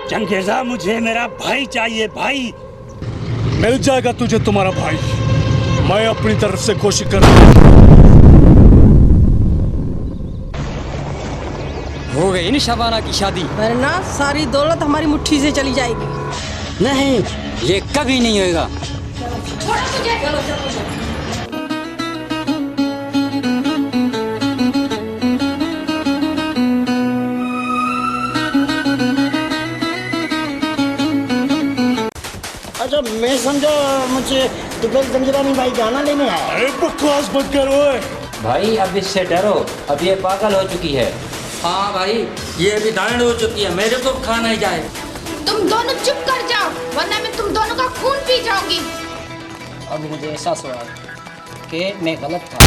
चंगेज़ा, मुझे मेरा भाई चाहिए, भाई। मिल जाएगा तुझे तुम्हारा भाई। मैं अपनी तरफ से कोशिश कर रहा हूँ। हो गई ना शबाना की शादी, वरना सारी दौलत हमारी मुट्ठी से चली जाएगी। नहीं ये कभी नहीं होगा। अच्छा, मैं समझा मुझे दुबई जंजीरानी भाई गाना लेने आया। अरे बकवास मत करो भाई, अब इससे डरो, अब ये पागल हो चुकी है। हाँ भाई, ये अभी दानड़ हो चुकी है, मेरे को खाना ही जाए। तुम दोनों चुप कर जाओ, वरना मैं तुम दोनों का खून पी जाऊंगी। अब मुझे एहसास हुआ कि मैं गलत था।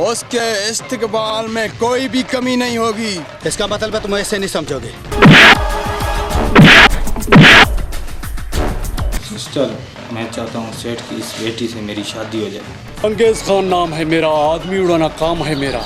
उसके इस्तिकबाल में कोई भी कमी नहीं होगी। इसका मतलब तुम ऐसे नहीं समझोगे। सिस्टर, मैं चाहता हूँ सेठ की इस बेटी से मेरी शादी हो जाए। अंगेज खान नाम है मेरा, आदमी उड़ाना काम है मेरा।